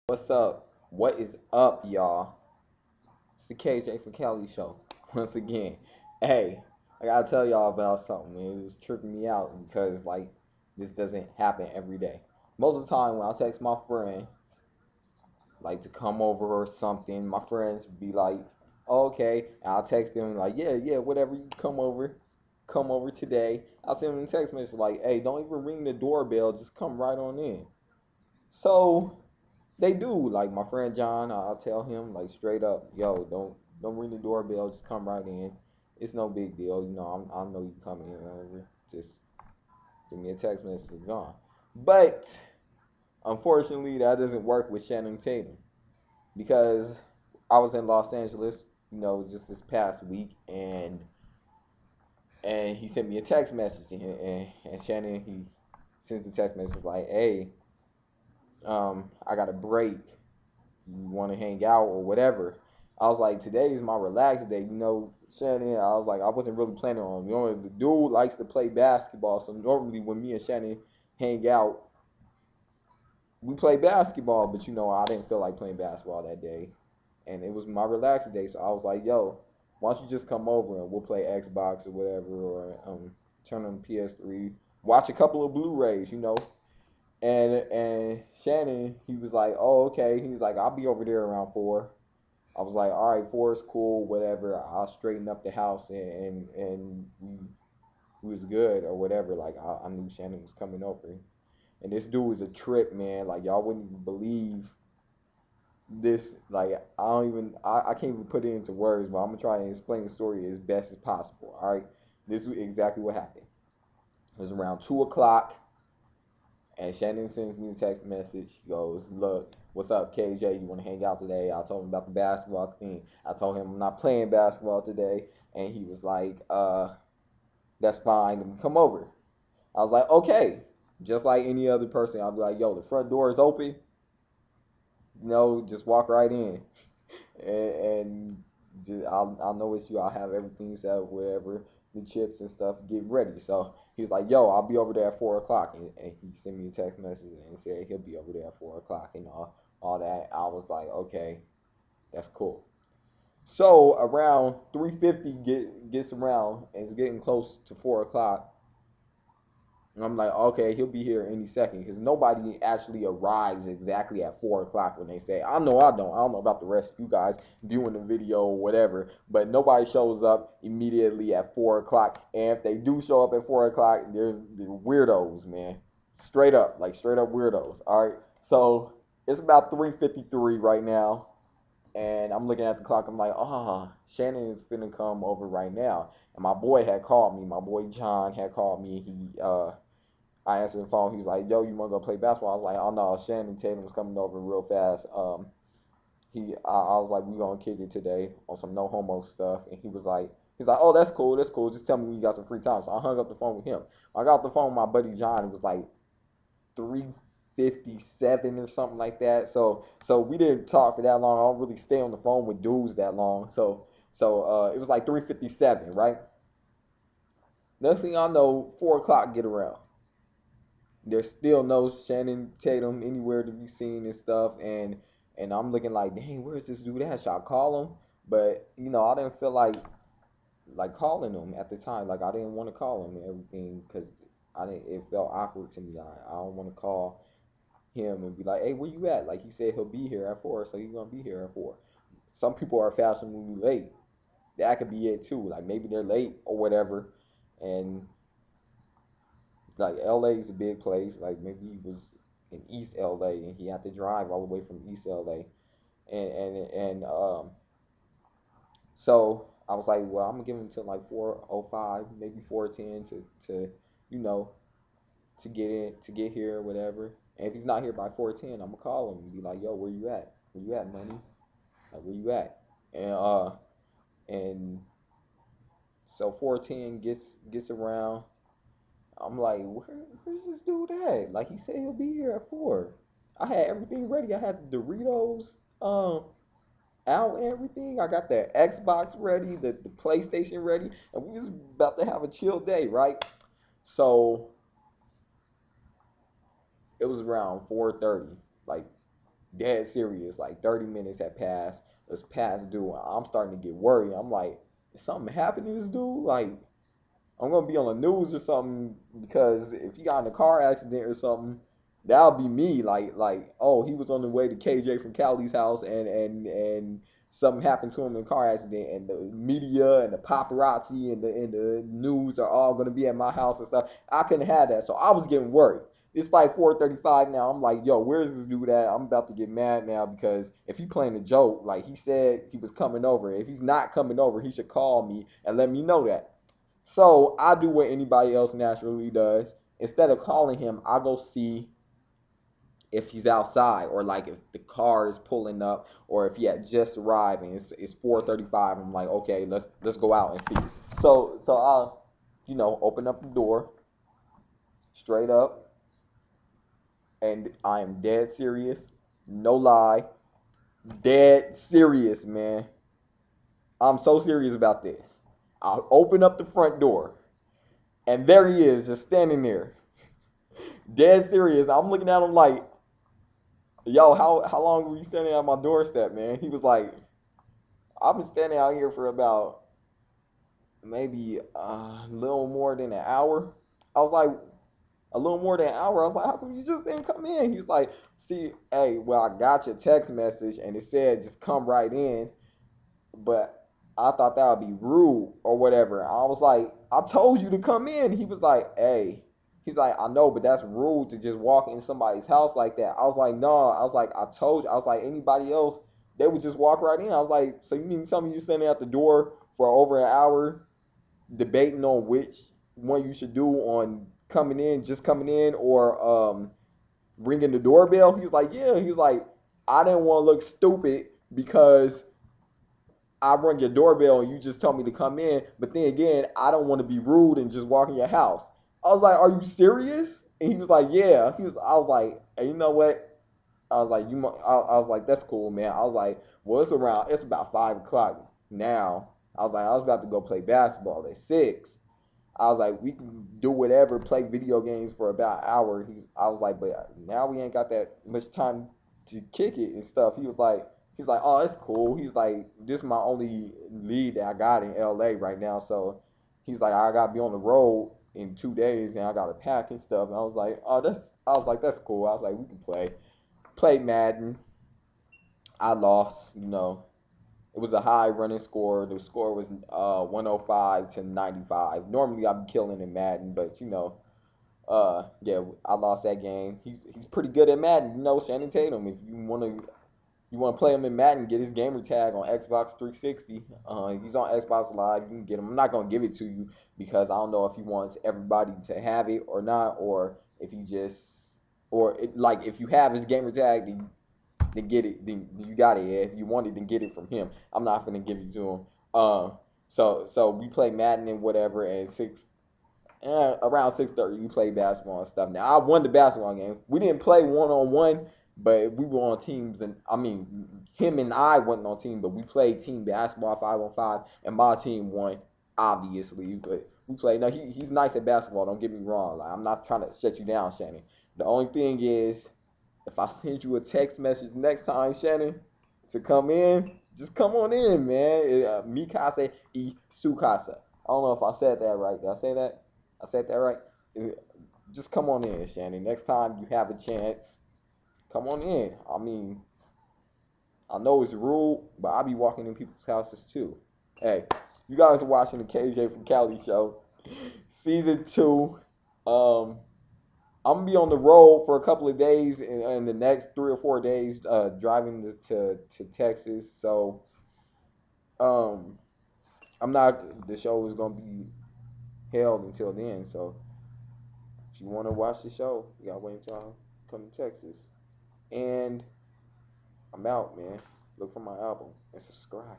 What's up? What is up, y'all? It's the KJ for Cali show. Once again. Hey, I gotta tell y'all about something, man. It was tripping me out because this doesn't happen every day. Most of the time when I text my friends to come over or something, my friends be like, oh, okay. And I'll text them like, yeah, whatever, you come over. Come over today. I'll send them a text message like, hey, don't even ring the doorbell, just come right on in. So they do. Like my friend John, I'll tell him like straight up, yo, don't ring the doorbell, just come right in. It's no big deal, I know you coming in, whatever. Just send me a text message and gone. But unfortunately, that doesn't work with Channing Tatum because I was in Los Angeles, just this past week, and he sent me a text message, and Shannon he sends a text message like, hey, I got a break, you want to hang out or whatever. I was like, today is my relaxed day, Shannon. I was like, I wasn't really planning on, the dude likes to play basketball, so normally when me and Shannon hang out, we play basketball, but I didn't feel like playing basketball that day, and it was my relaxed day, so I was like, yo, why don't you just come over and we'll play Xbox or whatever, or turn on the PS3, watch a couple of Blu-rays, and Shannon, he was like, oh, okay. He was like, I'll be over there around 4. I was like, all right, 4 is cool, whatever. I'll straighten up the house and we was good or whatever. Like I knew Shannon was coming over, and this dude was a trip, man. Like y'all wouldn't even believe this. Like I can't even put it into words, but I'm gonna try and explain the story as best as possible. All right, this is exactly what happened. It was around 2 o'clock. And Shannon sends me a text message. He goes, look, what's up, KJ? You want to hang out today? I told him about the basketball thing. I told him I'm not playing basketball today. And he was like, that's fine. Let me come over. I was like, okay. Just like any other person, I'll be like, yo, the front door is open. Just walk right in. And I'll know it's you. I'll have everything set up, wherever the chips and stuff, get ready. So he was like, yo, I'll be over there at 4 o'clock. And he sent me a text message and said he'll be over there at 4 o'clock and all that. I was like, okay, that's cool. So around 3:50 gets around and it's getting close to 4 o'clock. And I'm like, okay, he'll be here any second because nobody actually arrives exactly at 4 o'clock when they say. I know I don't. I don't know about the rest of you guys viewing the video or whatever, but nobody shows up immediately at 4 o'clock. And if they do show up at 4 o'clock, there's the weirdos, man. Straight up weirdos. All right. So it's about 3:53 right now. And I'm looking at the clock. I'm like, Shannon is finna come over right now. And my boy had called me. My boy John had called me. I answered the phone. He's like, yo, you want to go play basketball? I was like, oh, no, Channing Tatum was coming over real fast. I was like, we going to kick it today on some no homo stuff. And he's like, oh, that's cool. Just tell me when you got some free time. So I hung up the phone with him. I got off the phone with my buddy John. It was like 3:57 or something like that. So we didn't talk for that long. I don't really stay on the phone with dudes that long. So it was like 3:57, right? Next thing I know, 4 o'clock get around. There's still no Channing Tatum anywhere to be seen and stuff, and I'm looking like, dang, where's this dude at? Should I call him? But I didn't feel like calling him at the time. Like I didn't want to call him and everything because I didn't. It felt awkward to me. I don't want to call him and be like, hey, where you at? Like he said he'll be here at 4, so he's gonna be here at 4. Some people are fashionably late. That could be it too. Like maybe they're late or whatever, and like LA is a big place. Like maybe he was in East LA and he had to drive all the way from East LA, and so I was like, well, I'm gonna give him till like 4:05, maybe 4:10 to you know to get here or whatever. And if he's not here by 4:10, I'm gonna call him and be like, yo, where you at? Where you at, money? Like where you at? And so 4:10 gets around. I'm like, where's this dude at? Like he said he'll be here at 4. I had everything ready. I had the Doritos out and everything. I got the Xbox ready, the PlayStation ready, and we was about to have a chill day, right? So it was around 4:30. Like dead serious. Like 30 minutes had passed. It's past due. I'm starting to get worried. I'm like, is something happening to this dude? Like, I'm gonna be on the news or something because if he got in a car accident or something, that'll be me. Like, oh, he was on the way to KJ from Cali's house and something happened to him in a car accident, and the media and the paparazzi and the news are all gonna be at my house and stuff. I couldn't have that, so I was getting worried. It's like 4:35 now. I'm like, yo, where's this dude at? I'm about to get mad now because if he playing a joke, like he said he was coming over. If he's not coming over, he should call me and let me know that. So I do what anybody else naturally does. Instead of calling him, I go see if he's outside or like if the car is pulling up or if he had just arrived and it's 4:35. I'm like, okay, let's go out and see. So I'll open up the door straight up, and I am dead serious, no lie, dead serious, man. I'm so serious about this. I'll open up the front door, and there he is, just standing there. Dead serious. I'm looking at him like, yo, how long were you standing at my doorstep, man? He was like, I've been standing out here for about maybe a little more than an hour. I was like, a little more than an hour. I was like, how come you just didn't come in? He was like, see, hey, well, I got your text message and it said just come right in, but I thought that would be rude or whatever. I was like, I told you to come in. He was like, hey. He's like, I know, but that's rude to just walk in somebody's house like that. I was like, no. I was like, I told you. I was like, anybody else, they would just walk right in. I was like, so you mean to tell me you're standing at the door for over an hour debating on which one you should do on coming in, just coming in, or ringing the doorbell? He was like, yeah. He was like, I didn't want to look stupid because I rung your doorbell and you just told me to come in. But then again, I don't want to be rude and just walk in your house. I was like, are you serious? And he was like, yeah. I was like, hey, you know what? I was like, I was like, that's cool, man. I was like, well, it's about 5 o'clock now. I was like, I was about to go play basketball at 6. I was like, we can do whatever, play video games for about an hour. I was like, but now we ain't got that much time to kick it and stuff. He's like, oh, it's cool. He's like, this is my only lead that I got in LA right now. So he's like, I gotta be on the road in 2 days and I gotta pack and stuff. And I was like, that's cool. I was like, we can play Madden. I lost, It was a high running score. The score was 105 to 95. Normally I'd be killing in Madden, but yeah, I lost that game. He's pretty good at Madden. Channing Tatum. If you want to play him in Madden, get his gamer tag on Xbox 360. He's on Xbox Live. You can get him. I'm not gonna give it to you because I don't know if he wants everybody to have it or not, or if he just, like if you have his gamer tag, then get it. Then you got it. Yeah. If you want it, then get it from him. I'm not gonna give it to him. So we play Madden and whatever, and around 6:30 we play basketball and stuff. Now I won the basketball game. We didn't play 1-on-1, but we were on teams, and I mean him and I wasn't on team, but we played team basketball 5-on-5, and my team won, obviously. But we played. No, he's nice at basketball. Don't get me wrong. Like, I'm not trying to shut you down, Shannon. The only thing is, if I send you a text message next time, Shannon, to come in, just come on in, man. Mi casa y su casa. I don't know if I said that right. Did I say that? I said that right? Just come on in, Shannon. Next time you have a chance, come on in. I mean, I know it's rude, but I be walking in people's houses too. Hey, you guys are watching the KJ from Cali show, season 2. I'm gonna be on the road for a couple of days in the next 3 or 4 days, driving to Texas. So, I'm not. The show is gonna be held until then. So, if you want to watch the show, you gotta wait until I come to Texas. And I'm out, man. Look for my album and subscribe.